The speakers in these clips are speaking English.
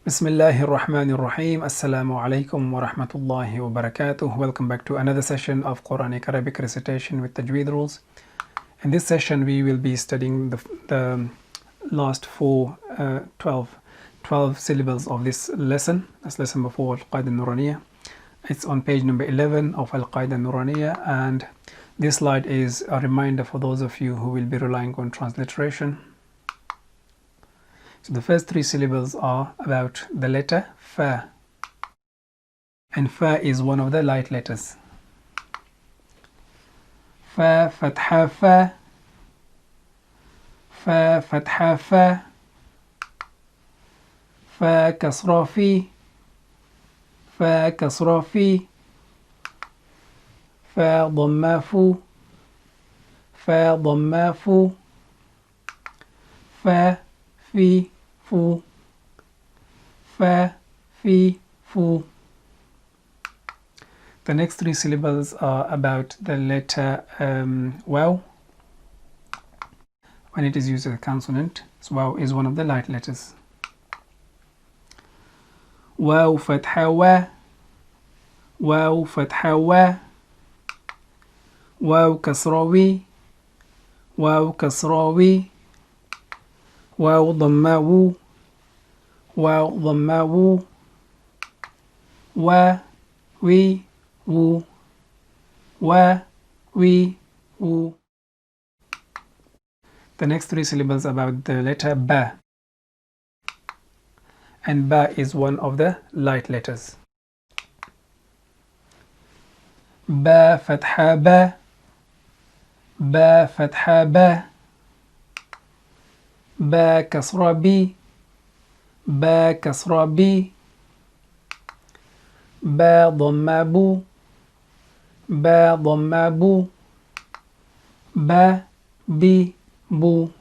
Bismillahir Rahmanir Rahim. Assalamu alaikum wa rahmatullahi wa barakatuh. Welcome back to another session of Qur'anic Arabic Recitation with Tajweed Rules. In this session, we will be studying the last 12 syllables of this lesson. This lesson before Al-Qaida Nuraniya. It's on page number 11 of Al-Qaida Nuraniya, and this slide is a reminder for those of you who will be relying on transliteration. So the first three syllables are about the letter fa, and fa is one of the light letters. Fa fatha fa, fa fatha fa, fa kasra fi, fa kasra fi, fa dhamma fu, fa dhamma fu, fa fi fu, fa fi fu. The next three syllables are about the letter waw. When it is used as a consonant, so waw is one of the light letters. Waw fatha wa, waw fatha wa, waw kasra wi, waw kasra wi, waw dhamma wu, waw dhamma wu, wa wi wu, wa wi wu. The next three syllables about the letter ba, and ba is one of the light letters. Ba fatha ba, ba fatha ba, ba kasra bi, ba kasra bi, ba dhamma bu, ba dhamma bu, ba bi bu,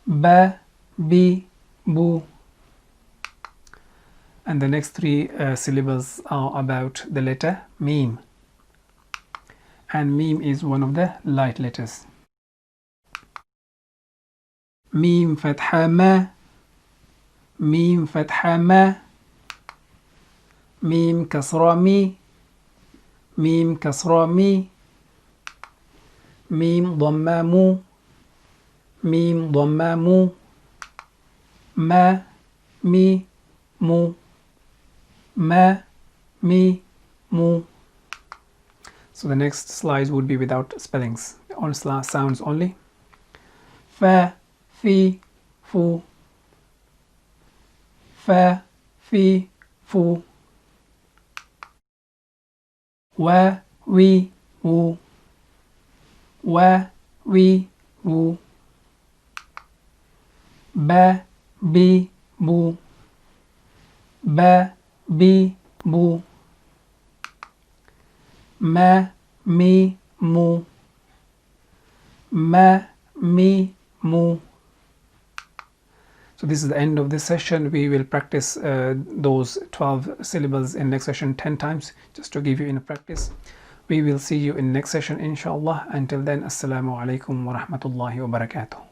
ba bi bu. And the next three syllables are about the letter mim, and mim is one of the light letters. Mim fatha ma, mim fatha ma, mim kasra mi, mim kasra mi, mim dhamma mu, mim dhamma mu, ma mi mu, ma mi mu. So the next slides would be without spellings, on sounds only. Fa fi fu, fa fi fu, wa wi wu, wa wi wu, ba bi bu, ba bi bu, ma mi mu, ma mi mu. So this is the end of this session. We will practice those 12 syllables in next session 10 times, just to give you in practice. We will see you in next session inshallah. Until then, assalamu alaikum wa rahmatullahi wa barakatuh.